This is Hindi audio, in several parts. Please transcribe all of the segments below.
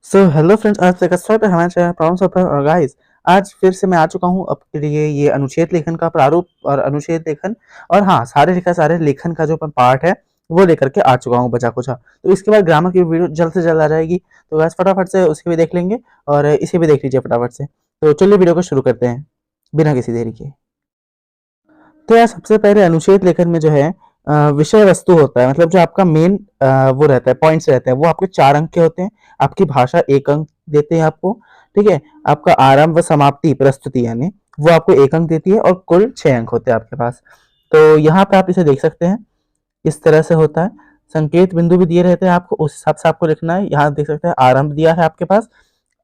सो हेलो फ्रेंड्स, आज तक स्वागत है हमारे चैनल प्रॉब्लम सॉल्वर। और गाइस, आज फिर से मैं आ चुका हूँ आपके लिए ये अनुच्छेद लेखन का प्रारूप और अनुच्छेद लेखन और हाँ, सारे लेखन का जो पार्ट है वो लेकर के आ चुका हूँ बचा कुचा। तो इसके बाद ग्रामर की वीडियो जल्द से जल्द आ जाएगी। तो गाइस फटाफट से उसके भी देख लेंगे और इसे भी देख लीजिए फटाफट से। तो चलिए वीडियो को शुरू करते हैं बिना किसी देरी के। तो यार सबसे पहले अनुच्छेद लेखन में जो है विषय वस्तु होता है, मतलब जो आपका मेन वो रहता है, पॉइंट्स रहते हैं, वो आपके 4 अंक के होते हैं। आपकी भाषा 1 अंक देते हैं आपको, ठीक है? आपका आरंभ व समाप्ति प्रस्तुति यानी वो आपको 1 अंक देती है और कुल 6 अंक होते हैं आपके पास। तो यहाँ पे आप इसे देख सकते हैं, इस तरह से होता है। संकेत बिंदु भी दिए रहते हैं आपको, उस हिसाब से आपको लिखना है। यहाँ देख सकते हैं आरंभ दिया है आपके पास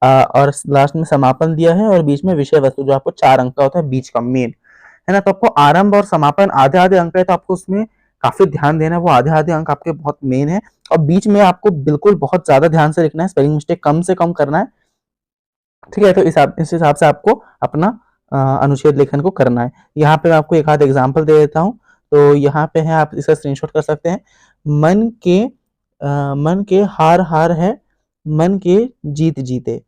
और लास्ट में समापन दिया है और बीच में विषय वस्तु जो आपको 4 अंक का होता है, बीच का मेन। है ना? तो आपको आरंभ और समापन आधे-आधे अंक है, तो आपको उसमें काफ़ी ध्यान देना है, वो आधे-आधे अंक आपके बहुत मेन है। और बीच में आपको बिल्कुल बहुत ज़्यादा ध्यान से लिखना है, स्पेलिंग मिस्टेक कम से कम करना है, ठीक है? तो इस हिसाब से आपको अपना अनुच्छेद लेखन को करना है। यहाँ पे मैं आपको एक आध एग्जाम्पल दे देता हूँ। तो यहाँ पे है, आप इसका स्क्रीनशॉट कर सकते हैं। मन के हार है, मन के जीत जीते।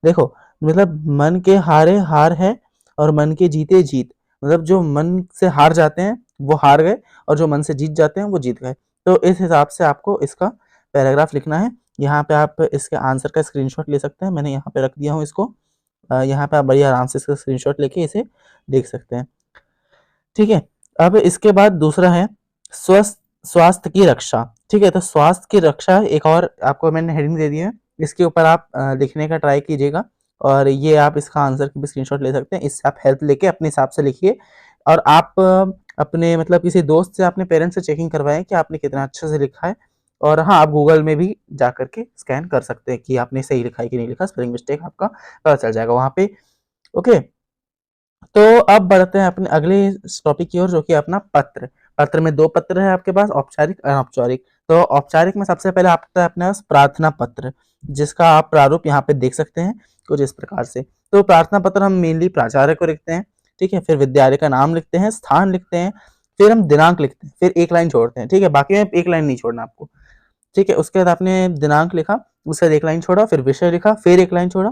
देखो, मतलब मन के हारे हार है और मन के जीते जीत। मतलब जो मन से हार जाते हैं वो हार गए और जो मन से जीत जाते हैं वो जीत गए। तो इस हिसाब से आपको इसका पैराग्राफ लिखना है। यहाँ पे आप इसके आंसर का स्क्रीनशॉट ले सकते हैं, मैंने यहाँ पे रख दिया हूँ इसको। यहाँ पे आप बड़ी आराम से इसका स्क्रीनशॉट लेके इसे देख सकते हैं, ठीक है? अब इसके बाद दूसरा है स्वस्थ स्वास्थ्य की रक्षा, ठीक है? तो स्वास्थ्य की रक्षा एक और आपको मैंने हेडिंग दे दी है, इसके ऊपर आप लिखने का ट्राई कीजिएगा और ये आप इसका आंसर की भी स्क्रीनशॉट ले सकते हैं। इससे आप हेल्प लेके अपने हिसाब से लिखिए और आप अपने मतलब किसी दोस्त से, अपने पेरेंट्स से चेकिंग करवाएँ कि आपने कितना अच्छे से लिखा है। और हाँ, आप गूगल में भी जा कर के स्कैन कर सकते हैं कि आपने सही लिखा है कि नहीं लिखा, स्पेलिंग मिस्टेक आपका पता चल जाएगा वहाँ पे। ओके। तो अब बढ़ते हैं अपने अगले टॉपिक की ओर, जो कि अपना पत्र। पत्र में 2 पत्र है आपके पास, औपचारिक, अनौपचारिक। तो औपचारिक में सबसे पहले आता है अपने पास प्रार्थना पत्र, जिसका आप प्रारूप यहाँ पे देख सकते हैं कुछ इस प्रकार से। तो प्रार्थना पत्र हम मेनली प्राचार्य को लिखते हैं, ठीक है? फिर विद्यालय का नाम लिखते हैं, स्थान लिखते हैं, फिर हम दिनांक लिखते हैं, फिर 1 लाइन छोड़ते हैं, ठीक है? बाकी में 1 लाइन नहीं छोड़ना आपको, ठीक है? उसके बाद आपने दिनांक लिखा, उसके बाद 1 लाइन छोड़ा, फिर विषय लिखा, फिर 1 लाइन छोड़ा,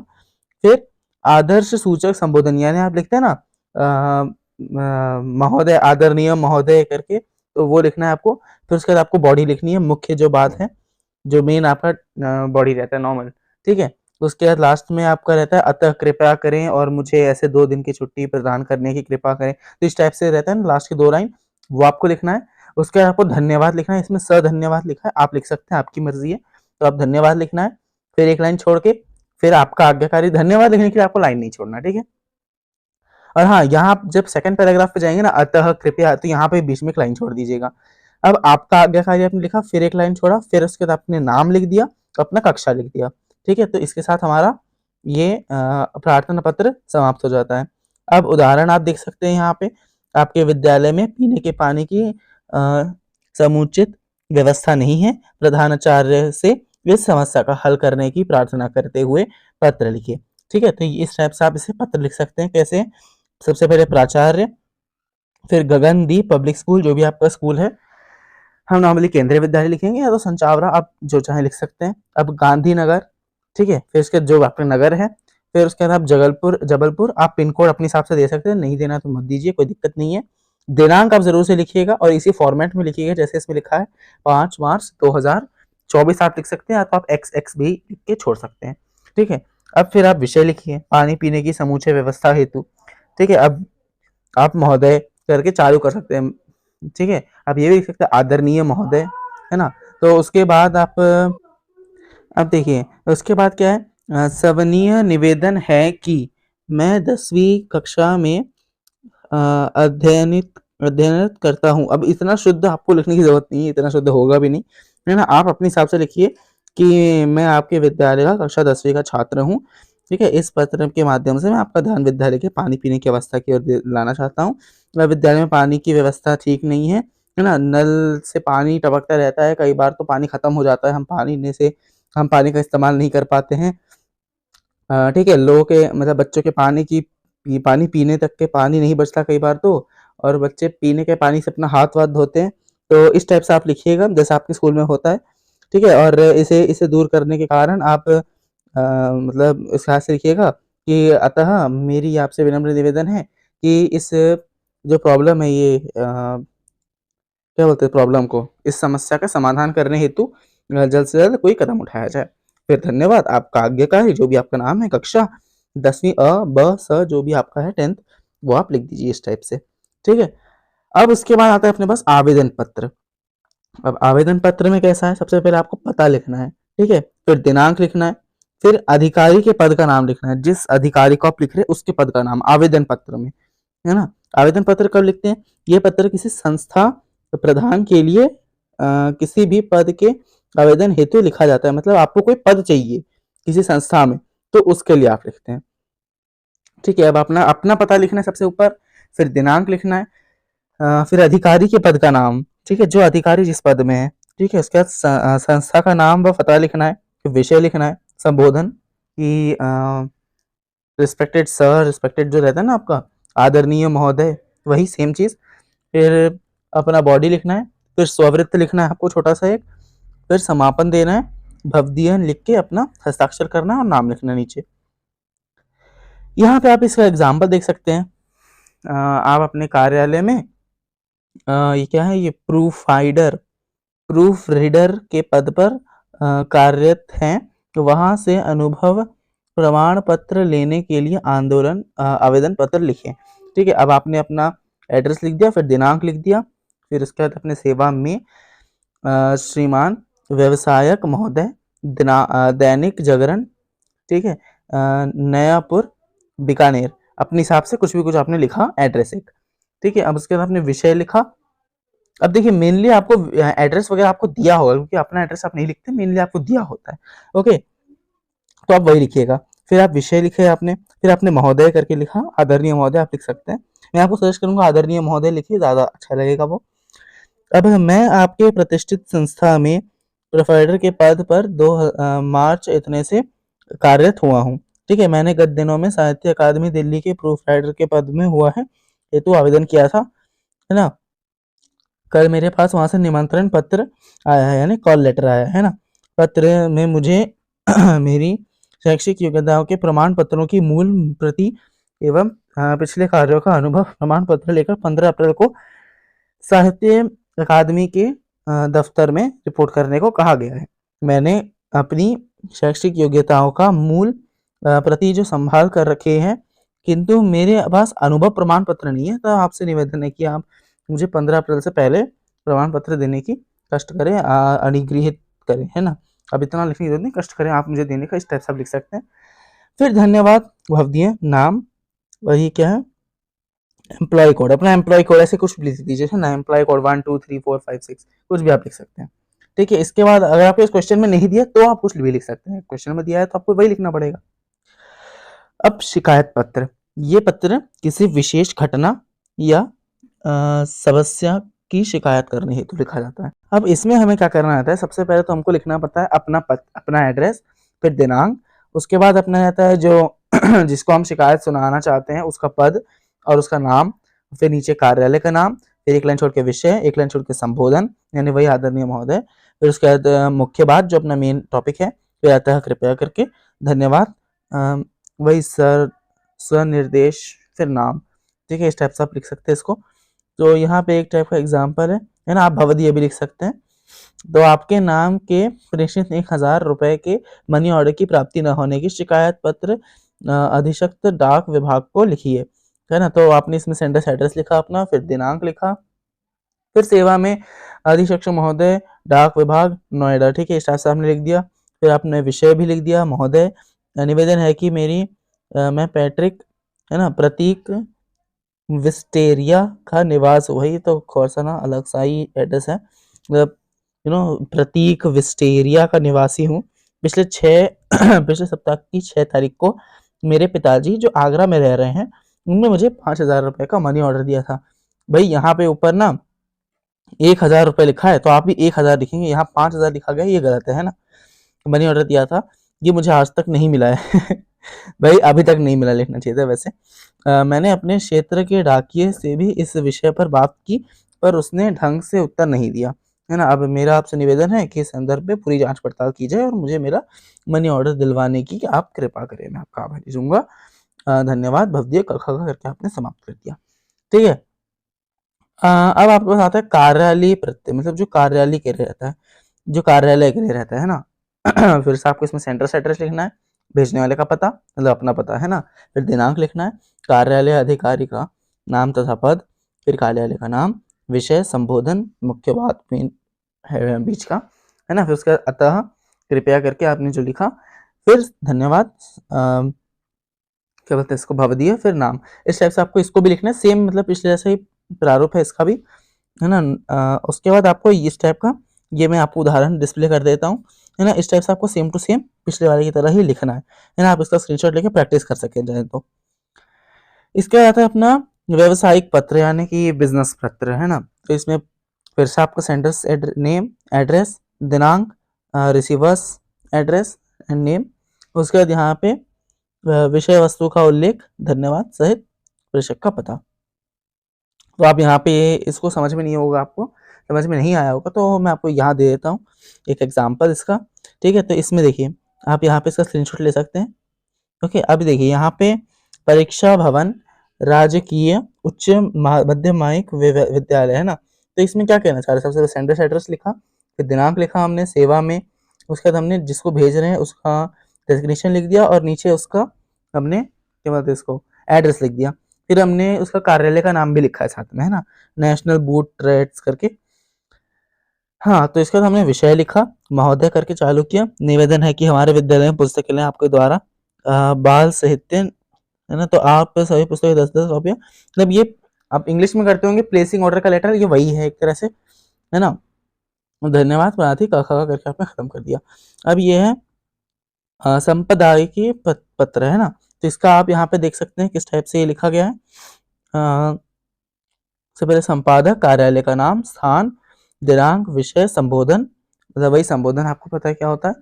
फिर आदर्श सूचक संबोधन यानी आप लिखते हैं ना महोदय, आदरणीय महोदय करके, तो वो लिखना है आपको। फिर उसके बाद आपको बॉडी लिखनी है, मुख्य जो बात है, जो मेन आपका बॉडी रहता है नॉर्मल, ठीक है? उसके बाद लास्ट में आपका रहता है अतः कृपया करें और मुझे ऐसे 2 दिन की छुट्टी प्रदान करने की कृपा करें। तो इस टाइप से रहता है ना लास्ट की 2 लाइन, वो आपको लिखना है। उसके बाद आपको धन्यवाद लिखना है, इसमें सधन्यवाद लिखा है, आप लिख सकते हैं, आपकी मर्ज़ी है। तो आप धन्यवाद लिखना है, फिर 1 लाइन छोड़ के, फिर आपका आज्ञाकारी। धन्यवाद लिखने के लिए आपको लाइन नहीं छोड़ना, ठीक है? और हाँ, यहाँ आप जब सेकंड पैराग्राफ पे जाएँगे ना, अतः कृपया, तो यहाँ पे बीच में एक लाइन छोड़ दीजिएगा। अब आपका आज्ञाकारी आपने लिखा, फिर एक लाइन छोड़ा, फिर उसके बाद आपने नाम लिख दिया, अपना कक्षा लिख दिया, ठीक है? तो इसके साथ हमारा ये प्रार्थना पत्र समाप्त हो जाता है। अब उदाहरण आप देख सकते हैं यहाँ पे, आपके विद्यालय में पीने के पानी की समुचित व्यवस्था नहीं है। प्रधानाचार्य से इस समस्या का हल करने की प्रार्थना करते हुए पत्र लिखिए, ठीक है? तो इस टाइप से आप इसे पत्र लिख सकते हैं। कैसे? सबसे पहले प्राचार्य, फिर गगनदीप पब्लिक स्कूल, जो भी आपका स्कूल है। हम नॉर्मली केंद्रीय विद्यालय लिखेंगे या तो संचावरा, आप जो चाहें लिख सकते हैं। अब गांधीनगर, ठीक है? फिर उसके जो आपका नगर है, फिर उसके बाद आप जबलपुर जबलपुर आप पिन कोड अपने हिसाब से दे सकते हैं, नहीं देना तो मत दीजिए, कोई दिक्कत नहीं है। दिनांक आप ज़रूर से लिखिएगा और इसी फॉर्मेट में लिखिएगा जैसे इसमें लिखा है, 5 मार्च 2024 आप लिख सकते हैं, या तो आप XX भी लिख के छोड़ सकते हैं, ठीक है? अब फिर आप विषय लिखिए, पानी पीने की समूचे व्यवस्था हेतु, ठीक है? अब आप महोदय करके चालू कर सकते हैं, ठीक है? आप ये भी लिख सकते हैं आदरणीय महोदय, है ना? तो उसके बाद आप अब देखिए, उसके बाद क्या है, सवनीय निवेदन है कि मैं 10वीं कक्षा में अ, अध्ययनित करता हूँ। अब इतना शुद्ध आपको लिखने की ज़रूरत नहीं है, इतना शुद्ध होगा भी नहीं, है ना? आप अपने हिसाब से लिखिए कि मैं आपके विद्यालय का कक्षा 10वीं का छात्र हूँ, ठीक है? इस पत्र के माध्यम से मैं आपका ध्यान विद्यालय के पानी पीने की अवस्था की ओर लाना चाहता हूँ। विद्यालय में पानी की व्यवस्था ठीक नहीं है ना? नल से पानी टपकता रहता है, कई बार तो पानी खत्म हो जाता है, हम पानी का इस्तेमाल नहीं कर पाते हैं। ठीक है, लोगों के मतलब बच्चों के पानी पीने तक के पानी नहीं बचता कई बार तो, और बच्चे पीने के पानी से अपना हाथ-वाथ धोते हैं। तो इस टाइप से आप लिखिएगा जैसा आपके स्कूल में होता है, ठीक है? और इसे इसे दूर करने के कारण आप मतलब इसका से लिखिएगा कि अतः मेरी आपसे विनम्र निवेदन है कि इस जो प्रॉब्लम है ये क्या बोलते हैं प्रॉब्लम को, इस समस्या का समाधान करने हेतु जल्द से जल्द कोई कदम उठाया जाए। फिर धन्यवाद, आपका आज्ञाकारी, जो भी आपका नाम है, कक्षा 10वीं अ, ब, स जो भी आपका है 10th, वो आप लिख दीजिए इस टाइप से, ठीक है। अब उसके बाद आता है अपने पास आवेदन पत्र। अब आवेदन पत्र में कैसा है, सबसे पहले आपको पता लिखना है, ठीक है, फिर दिनांक लिखना है, फिर अधिकारी के पद का नाम लिखना है, जिस अधिकारी को आप लिख रहे हैं उसके पद का नाम आवेदन पत्र में, है ना। आवेदन पत्र कब लिखते हैं, ये पत्र किसी संस्था प्रधान के लिए किसी भी पद के आवेदन हेतु लिखा जाता है, मतलब आपको कोई पद चाहिए किसी संस्था में, तो उसके लिए आप लिखते हैं, ठीक है। अब अपना अपना पता लिखना है सबसे ऊपर, फिर दिनांक लिखना है, फिर अधिकारी के पद का नाम, ठीक है, जो अधिकारी जिस पद में है, ठीक है। उसके बाद संस्था का नाम व पता लिखना है, फिर विषय लिखना है, संबोधन की रिस्पेक्टेड सर, रिस्पेक्टेड जो रहता है ना आपका, आदरणीय महोदय, वही सेम चीज। फिर अपना बॉडी लिखना है, फिर स्ववृत्त लिखना है आपको छोटा सा एक, फिर समापन देना है, भवदीयन लिख के अपना हस्ताक्षर करना है और नाम लिखना है नीचे। यहाँ पे आप इसका एग्जाम्पल देख सकते हैं। आप अपने कार्यालय में ये क्या है, ये प्रूफ रीडर के पद पर कार्यरत हैं, तो वहां से अनुभव प्रमाण पत्र लेने के लिए आवेदन पत्र लिखें, ठीक है। अब आपने अपना एड्रेस लिख दिया, फिर दिनांक लिख दिया, फिर उसके बाद अपने सेवा में श्रीमान व्यवसायक महोदय, दैनिक जागरण, ठीक है, नयापुर बीकानेर, अपने हिसाब से कुछ भी कुछ आपने लिखा एड्रेस एक, ठीक है। अब उसके बाद आपने विषय लिखा। अब देखिए मेनली आपको एड्रेस वगैरह आपको दिया होगा, क्योंकि अपना एड्रेस आप नहीं लिखते, मेनली आपको दिया होता है, ओके, तो आप वही लिखिएगा। फिर आप विषय लिखे आपने, फिर आपने महोदय करके लिखा, आदरणीय महोदय आप लिख सकते हैं, मैं आपको सजेस्ट करूंगा आदरणीय महोदय लिखिए, ज्यादा अच्छा लगेगा वो। अब मैं आपके प्रतिष्ठित संस्था में प्रोफाइडर के पद पर 2 मार्च इतने से कार्यरत हुआ हूँ, ठीक है। मैंने गत दिनों में साहित्य अकादमी दिल्ली के प्रूफ राइटर के पद में हुआ है हेतु आवेदन किया था, है ना। कल मेरे पास वहां से निमंत्रण पत्र आया है, यानी कॉल लेटर आया है ना। पत्र में मुझे मेरी शैक्षिक योग्यताओं के प्रमाण पत्रों की मूल प्रति एवं पिछले कार्यों का अनुभव प्रमाण पत्र लेकर 15 अप्रैल को साहित्य अकादमी के दफ्तर में रिपोर्ट करने को कहा गया है। मैंने अपनी शैक्षिक योग्यताओं का मूल प्रति जो संभाल कर रखे हैं, किंतु मेरे पास अनुभव प्रमाण पत्र नहीं है, तो आपसे निवेदन है कि आप मुझे 15 अप्रैल से पहले प्रमाण पत्र देने की कष्ट करें, अनुगृहित करें, है ना। अब इतना लिखने की जरूरत नहीं, कष्ट करें आप मुझे देने का, इस टाइप से आप लिख सकते हैं। फिर धन्यवाद, भवदीय नाम, वही क्या है, एम्प्लॉय कोड, अपना एम्प्लॉय कोड ऐसे कुछ भी लिख दीजिए, है ना, एम्प्लॉय कोड 1 2 3 4 5 6 कुछ भी आप लिख सकते हैं, ठीक है। इसके बाद अगर आपको इस क्वेश्चन में नहीं दिया तो आप कुछ भी लिख सकते हैं, क्वेश्चन में दिया है तो आपको वही लिखना पड़ेगा। अब शिकायत पत्र, ये पत्र किसी विशेष घटना या समस्या की शिकायत करने हेतु लिखा जाता है। अब इसमें हमें क्या करना रहता है, सबसे पहले तो हमको लिखना पड़ता है अपना एड्रेस, फिर दिनांक, उसके बाद अपना रहता है जो जिसको हम शिकायत सुनाना चाहते हैं उसका पद और उसका नाम, फिर नीचे कार्यालय का नाम, फिर एक लाइन छोड़ के विषय, एक लाइन छोड़ के संबोधन, यानी वही आदरणीय महोदय, फिर उसके बाद मुख्य बात जो अपना मेन टॉपिक है, फिर आता है कृपया करके, धन्यवाद, वही सर, स्वनिर्देश, फिर नाम, ठीक है। इस टाइप से आप लिख सकते हैं इसको। तो यहाँ पे एक टाइप का एग्जाम्पल है ना, आप भवदीय भी लिख सकते हैं। तो आपके नाम के प्रेषित 1000 रुपए के मनी ऑर्डर की प्राप्ति न होने की शिकायत पत्र अधिशक्त डाक विभाग को लिखिए, है ना। तो आपने इसमें सेंडर्स एड्रेस लिखा अपना, फिर दिनांक लिखा, फिर सेवा में अधीक्षक महोदय, डाक विभाग, नोएडा, ठीक है, इस टाइप से आपने लिख दिया। फिर आपने विषय भी लिख दिया, महोदय, निवेदन है कि मैं पैट्रिक, है ना, प्रतीक विस्टेरिया का निवास, वही तो खोरसना अलग सा ही एड्रेस है, मतलब प्रतीक विस्टेरिया का निवासी हूँ। पिछले पिछले सप्ताह की 6 तारीख को मेरे पिताजी जो आगरा में रह रहे हैं, उन्होंने मुझे 5000 रुपए का मनी ऑर्डर दिया था। भाई यहाँ पे ऊपर ना 1000 रुपए लिखा है, तो आप भी 1000 लिखेंगे, यहाँ 5000 लिखा गया, ये गलत है ना। मनी ऑर्डर दिया था, ये मुझे आज तक नहीं मिला है भाई अभी तक नहीं मिला, लिखना चाहिए था वैसे। मैंने अपने क्षेत्र के डाकिये से भी इस विषय पर बात की, पर उसने ढंग से उत्तर नहीं दिया। है ना। अब मेरा आपसे निवेदन है कि इस संदर्भ में पूरी जांच पड़ताल की जाए और मुझे मेरा मनी ऑर्डर दिलवाने की आप कृपा करें, मैं आपका आभारी रहूंगा। धन्यवाद। भवदीय क ख ग करके आपने समाप्त कर दिया। ठीक है। अब आपके पास आता है कार्यालय प्रत्यय, मतलब जो कार्यालय के लिए रहता है, जो कार्यालय के लिए रहता है ना। फिर से आपको इसमें सेंटर एड्रेस लिखना है, भेजने वाले का पता मतलब अपना पता है ना, फिर दिनांक लिखना है, कार्यालय अधिकारी का नाम तथा पद, फिर कार्यालय का नाम, विषय, संबोधन, मुख्य बात मेन है बीच का, है ना। फिर उसके बाद अतः, कृपया करके आपने जो लिखा, फिर धन्यवाद, क्या बोलते हैं इसको, भवदीय, फिर नाम। इस टाइप से आपको इसको भी लिखना है, सेम मतलब पिछले जैसा ही प्रारूप है इसका भी, है ना। उसके बाद आपको इस टाइप का, ये मैं आपको उदाहरण डिस्प्ले कर देता हूँ, है ना। इस टाइप से आपको सेम टू सेम पिछले वाले की तरह ही लिखना है ना। आप इसका स्क्रीनशॉट लेके प्रैक्टिस कर सकें चाहे तो। इसके बाद आता है अपना व्यवसायिक पत्र यानी कि बिजनेस पत्र, है ना। तो इसमें फिर से आपको सेंडर्स नेम, एड्रेस, दिनांक, रिसीवर्स एड्रेस एंड नेम, उसके बाद यहाँ पे विषय वस्तु का उल्लेख, धन्यवाद सहित प्रेषक का पता। तो आप यहाँ पे इसको समझ में नहीं होगा, आपको समझ में नहीं आया होगा, तो मैं आपको यहाँ दे देता हूँ एक एग्जांपल इसका। ठीक है, तो इसमें देखिए आप यहाँ पे इसका स्क्रीनशॉट ले सकते हैं। ओके, अभी देखिए यहाँ पे परीक्षा भवन राजकीय उच्च माध्यमिक विद्यालय, है ना। तो इसमें क्या कहना चाह रहे हैं, सबसे पहले सेंडर एड्रेस लिखा, फिर दिनांक लिखा हमने, सेवा में, उसके बाद हमने जिसको भेज रहे हैं उसका डेजिग्नेशन लिख दिया और नीचे उसका हमने क्या बोलते हैं इसको एड्रेस लिख दिया। फिर हमने उसका कार्यालय का नाम भी लिखा है साथ में, है ना, नेशनल बूट ट्रेड्स करके। हाँ, तो इसके बाद हमने विषय लिखा, महोदय करके चालू किया, निवेदन है कि हमारे विद्यालय में पुस्तकालय आपके द्वारा बाल साहित्य, है ना। तो आप सभी पुस्तकें 10-10 कॉपियाँ, मतलब ये आप इंग्लिश में करते होंगे प्लेसिंग ऑर्डर का लेटर, ये वही है एक तरह से, है ना। धन्यवाद प्रार्थी क ख करके आपने खत्म कर दिया। अब ये है संपादकीय पत्र, है ना। तो इसका आप यहाँ पे देख सकते हैं किस टाइप से ये लिखा गया है। सबसे पहले संपादक, कार्यालय का नाम, स्थान, दिनांक, विषय, संबोधन, मतलब वही संबोधन आपको पता है क्या होता है।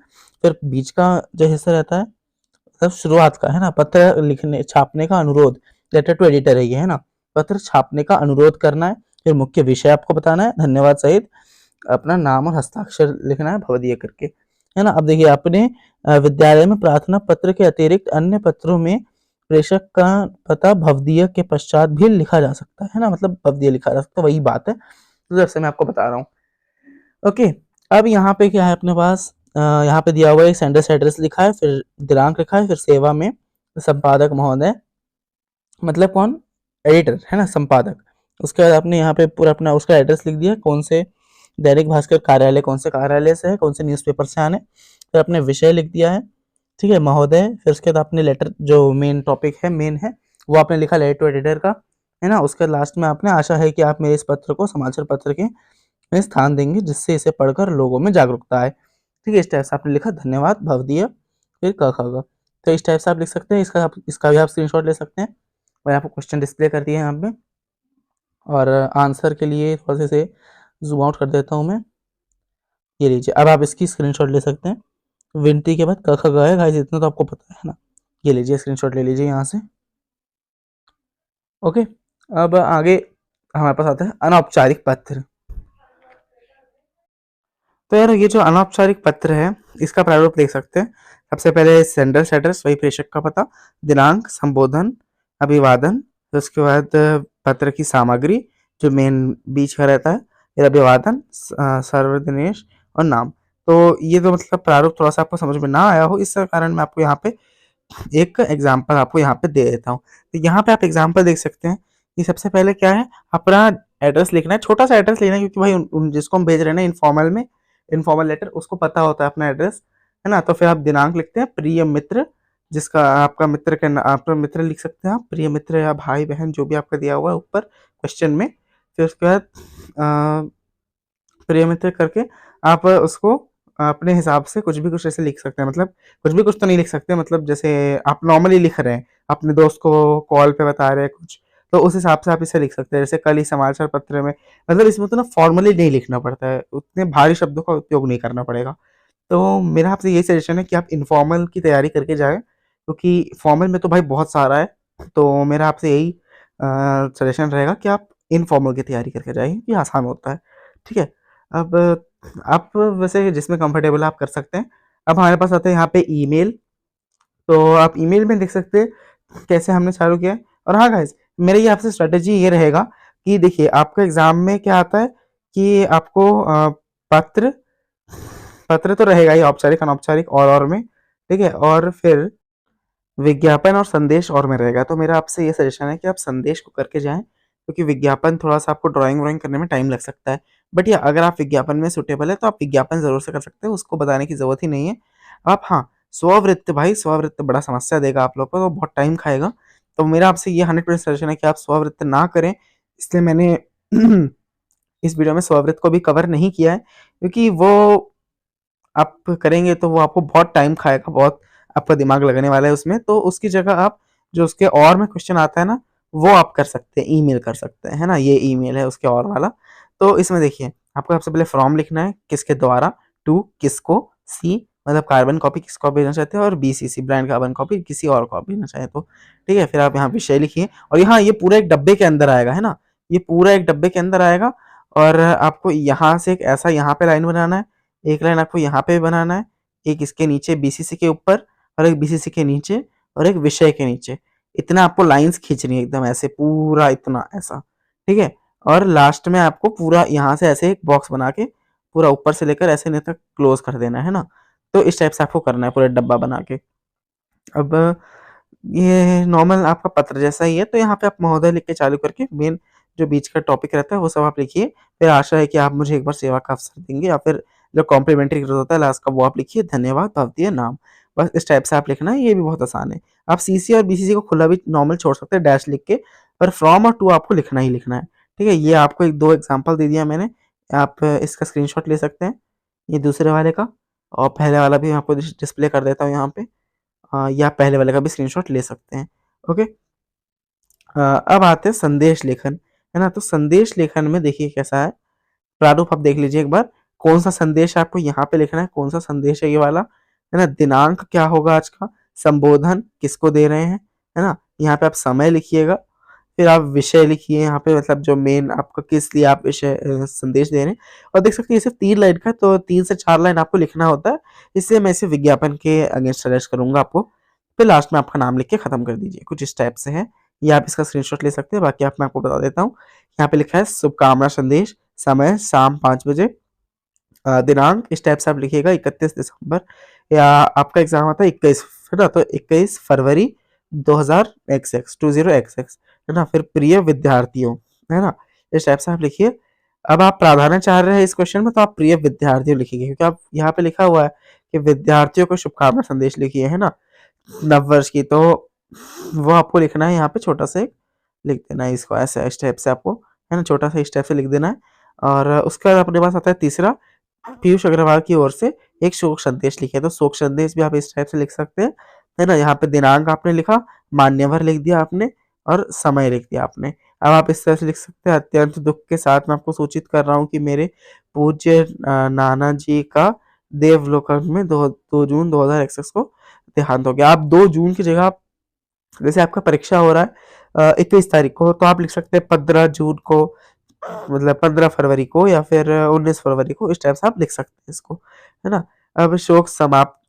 फिर बीच का जो हिस्सा रहता है मतलब शुरुआत का, है ना, पत्र लिखने छापने का अनुरोध, लेटर टू एडिटर है ये, है ना। पत्र छापने का अनुरोध करना है, फिर मुख्य विषय आपको बताना है, धन्यवाद सहित अपना नाम और हस्ताक्षर लिखना है भवदीय करके, है ना। अब देखिए अपने विद्यालय में प्रार्थना पत्र के अतिरिक्त अन्य पत्रों में प्रेषक का पता भवदीय के पश्चात भी लिखा जा सकता है ना, मतलब भवदीय लिखा जा सकता है, वही बात है, तो जैसे मैं आपको बता रहा हूँ। ओके, अब यहाँ पे क्या है अपने पास, यहाँ पे दिया हुआ है सेंडर्स एड्रेस लिखा है, फिर दिनांक लिखा है, फिर सेवा में संपादक महोदय, मतलब कौन, एडिटर, है ना, संपादक। उसके बाद आपने यहाँ पे पूरा अपना उसका एड्रेस लिख दिया, कौन से दैनिक भास्कर कार्यालय, कौन से कार्यालय से है, कौन से न्यूज़पेपर से आने, फिर आपने विषय लिख दिया है, ठीक है, महोदय। फिर उसके बाद आपने लेटर जो मेन टॉपिक है मेन है वो आपने लिखा लेटर टू एडिटर का, है ना। उसके लास्ट में आपने आशा है कि आप मेरे इस पत्र को समाचार पत्र के में स्थान देंगे जिससे इसे पढ़कर लोगों में जागरूकता आए, ठीक है। इस टाइप से आपने लिखा, धन्यवाद भवदीय, फिर क ख ग। तो इस टाइप से आप लिख सकते हैं, इसका भी आप स्क्रीनशॉट ले सकते हैं। मैंने आपको क्वेश्चन डिस्प्ले कर दिया है यहाँ पे, और आंसर के लिए थोड़ा से जूम आउट कर देता हूँ मैं, ये लीजिए। अब आप इसकी स्क्रीनशॉट ले सकते हैं। विनती के बाद क ख ग है गाइस, इतना तो आपको पता है ना। ये लीजिए स्क्रीनशॉट ले लीजिए यहाँ से। ओके, अब आगे हमारे पास आता है अनौपचारिक पत्र। तो यार ये जो अनौपचारिक पत्र है इसका प्रारूप देख सकते हैं। सबसे पहले सेंडर एड्रेस, वही प्रेषक का पता, दिनांक, संबोधन, अभिवादन, फिर उसके बाद पत्र की सामग्री जो मेन बीच का रहता है, फिर अभिवादन, सर्वदिनेश और नाम। तो ये तो मतलब प्रारूप थोड़ा सा आपको समझ में ना आया हो, इस कारण मैं आपको यहाँ पे एक एग्जाम्पल आपको यहाँ पे दे देता हूँ। तो यहाँ पे आप एग्जाम्पल देख सकते हैं कि सबसे पहले क्या है, अपना एड्रेस लिखना है, छोटा सा एड्रेस लेना है, क्योंकि भाई जिसको हम भेज रहे हैं ना इनफॉर्मल में, इनफॉर्मल लेटर, उसको पता होता है अपना एड्रेस, है ना। तो फिर आप दिनांक लिखते हैं, प्रिय मित्र, जिसका आपका मित्र का आपका मित्र लिख सकते हैं आप, प्रिय मित्र या भाई बहन जो भी आपका दिया हुआ है ऊपर क्वेश्चन में। फिर उसके बाद प्रिय मित्र करके आप उसको अपने हिसाब से कुछ भी कुछ ऐसे लिख सकते हैं, मतलब कुछ भी कुछ तो नहीं लिख सकते, मतलब जैसे आप नॉर्मली लिख रहे हैं अपने दोस्त को कॉल पे बता रहे हैं कुछ, तो उस हिसाब से आप इसे लिख सकते हैं। जैसे कल ही समाचार पत्र में, मतलब इसमें तो ना फॉर्मली नहीं लिखना पड़ता है, उतने भारी शब्दों का उपयोग नहीं करना पड़ेगा। तो मेरा आपसे यही सजेशन है कि आप इनफॉर्मल की तैयारी करके जाएं, क्योंकि फॉर्मल में तो भाई बहुत सारा है। तो मेरा आपसे यही सजेशन रहेगा कि आप इनफॉर्मल की तैयारी करके जाइए, ये आसान होता है, ठीक है। अब आप वैसे जिसमें कंफर्टेबल आप कर सकते हैं। अब हमारे पास आता है यहाँ पे ईमेल, तो आप ईमेल में देख सकते हैं कैसे हमने चालू किया है। और हाँ गाइस, मेरी ये आपसे स्ट्रेटेजी ये रहेगा कि देखिए आपका एग्जाम में क्या आता है कि आपको पत्र पत्र तो रहेगा ही, औपचारिक अनौपचारिक और में, ठीक है, और फिर विज्ञापन और संदेश और में रहेगा। तो मेरा आपसे ये सजेशन है कि आप संदेश को करके जाएँ, क्योंकि विज्ञापन थोड़ा-सा आपको ड्राइंग व्राइंग करने में टाइम लग सकता है। बट या अगर आप विज्ञापन में सूटेबल है तो आप विज्ञापन ज़रूर से कर सकते हैं, उसको बताने की ज़रूरत ही नहीं है। आप हाँ, स्ववृत्त भाई स्ववृत्त बड़ा समस्या देगा आप लोग को, तो बहुत टाइम खाएगा। तो मेरा आपसे ये 100% सजेशन है कि आप स्ववृत्त ना करें, इसलिए मैंने इस वीडियो में स्ववृत्त को भी कवर नहीं किया है, क्योंकि वो आप करेंगे तो वो आपको बहुत टाइम खाएगा, बहुत आपका दिमाग लगने वाला है उसमें। तो उसकी जगह आप जो उसके और में क्वेश्चन आता है ना, वो आप कर सकते हैं, ईमेल कर सकते हैं, है ना? ये ईमेल है उसके और वाला। तो इसमें देखिए, आपको सबसे पहले फ्रॉम लिखना है, किसके द्वारा, टू किसको, सी मतलब कार्बन कॉपी किसको आप भेजना चाहते हैं, और बीसीसी ब्रांड कार्बन कॉपी किसी और को आप भेजना चाहें तो, ठीक है? फिर आप यहाँ विषय लिखिए, और यहाँ ये पूरा एक डब्बे के अंदर आएगा, है ना? ये पूरा एक डब्बे के अंदर आएगा, और आपको यहाँ से एक ऐसा यहाँ पे लाइन बनाना है, एक लाइन आपको यहाँ पे बनाना है, एक इसके नीचे बीसीसी के ऊपर, और एक बीसीसी के नीचे, और एक विषय के नीचे। इतना आपको लाइन्स खींचनी है एकदम ऐसे, पूरा इतना ऐसा, ठीक है? और लास्ट में आपको पूरा यहाँ से ऐसे एक बॉक्स बना के पूरा ऊपर से लेकर ऐसे नीचे तक क्लोज कर देना है ना? तो इस टाइप से आपको करना है पूरा डब्बा बना के। अब ये नॉर्मल आपका पत्र जैसा ही है, तो यहाँ पे आप महोदय लिख के चालू करके मेन जो बीच का टॉपिक रहता है वो सब आप लिखिए। फिर आशा है कि आप मुझे एक बार सेवा का अवसर देंगे, या फिर जो कॉम्प्लीमेंट्री होता है लास्ट का वो आप लिखिए, धन्यवाद भवदीय नाम। बस इस टाइप से आप लिखना है, ये भी बहुत आसान है। आप सीसी और बीसीसी को खुला भी नॉर्मल छोड़ सकते हैं डैश लिख के, पर फ्रॉम और टू आपको लिखना ही लिखना है, ठीक है? ये आपको 1-2 एग्ज़ाम्पल दे दिया मैंने, आप इसका स्क्रीनशॉट ले सकते हैं, ये दूसरे वाले का, और पहले वाला भी मैं आपको डिस्प्ले कर देता हूँ यहाँ पे। या पहले वाले का भी स्क्रीनशॉट ले सकते हैं, ओके? अब आते हैं संदेश लेखन, है ना? तो संदेश लेखन में देखिए कैसा है, प्रारूप आप देख लीजिए एक बार, कौन-सा संदेश आपको यहाँ पे लिखना है, कौन-सा संदेश है ये वाला, है ना? दिनांक क्या होगा आज का, संबोधन किसको दे रहे हैं, है ना? यहाँ पे आप समय लिखिएगा, फिर आप विषय लिखिए यहाँ पे, मतलब जो मेन आपका किस लिए आप विषय संदेश दे रहे हैं। और देख सकते हैं ये सिर्फ 3 लाइन का है, तो 3 से 4 लाइन आपको लिखना होता है, इसलिए मैं इसे विज्ञापन के अगेंस्ट सजेस्ट करूँगा आपको। फिर लास्ट में आपका नाम लिख के खत्म कर दीजिए, कुछ इस टाइप से है। ये आप इसका स्क्रीनशॉट ले सकते हैं, बाकी आप मैं आपको बता देता हूँ। यहाँ पे लिखा है शुभकामना संदेश, समय शाम 5 बजे, दिनांक इस टाइप से आप लिखिएगा 31 दिसंबर, या आपका एग्ज़ाम आता है 21, है ना? तो 21 फरवरी 2000 XX है ना? फिर प्रिय विद्यार्थियों, है ना? इस टाइप से आप लिखिए। अब आप प्राधान्य चाह रहे हैं इस क्वेश्चन में, तो आप प्रिय विद्यार्थियों लिखिए, क्योंकि आप यहाँ पे लिखा हुआ है कि विद्यार्थियों को शुभकामना संदेश लिखिए, है ना? नववर्ष की, तो वो आपको लिखना है यहाँ पे, छोटा सा एक लिख देना है इसको ऐसे इस टाइप से आपको, है ना? छोटा सा इस टाइप से लिख देना है। और उसके बाद अपने पास आता है तीसरा, पीयूष अग्रवाल की ओर से एक शोक संदेश लिखे, तो शोक संदेश भी आप इस टाइप से लिख सकते हैं, है ना? यहाँ पे दिनांक आपने लिखा, मान्यवर लिख दिया आपने, और समय लिख दिया आपने। अब आप इस तरह से लिख सकते हैं, अत्यंत दुख के साथ मैं आपको सूचित कर रहा हूँ कि मेरे पूज्य नाना जी का देवलोकन में 2 जून 2021 को देहांत हो गया। आप 2 जून की जगह आप, जैसे आपका परीक्षा हो रहा है 21 तारीख को, तो आप लिख सकते हैं 15 जून को, मतलब 15 फरवरी को, या फिर 19 फरवरी को, इस टाइप से आप लिख सकते हैं इसको, है ना? अब शोक संतप्त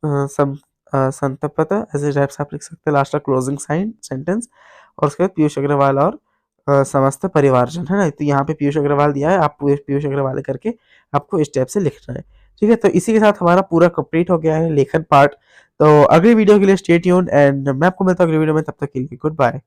ऐसे टाइप से आप लिख सकते हैं, लास्ट का क्लोजिंग साइन सेंटेंस, और उसके बाद पीयूष अग्रवाल और समस्त परिवारजन, है ना? तो यहाँ पे पीयूष अग्रवाल दिया है, आप पीयूष अग्रवाल करके आपको इस टाइप से लिखना है, ठीक है? तो इसी के साथ हमारा पूरा कंप्लीट हो गया है लेखन पार्ट। तो अगली वीडियो के लिए स्टे ट्यून्ड, एंड मैं आपको मिलता हूँ अगली वीडियो में, तब तक के लिए गुड बाय।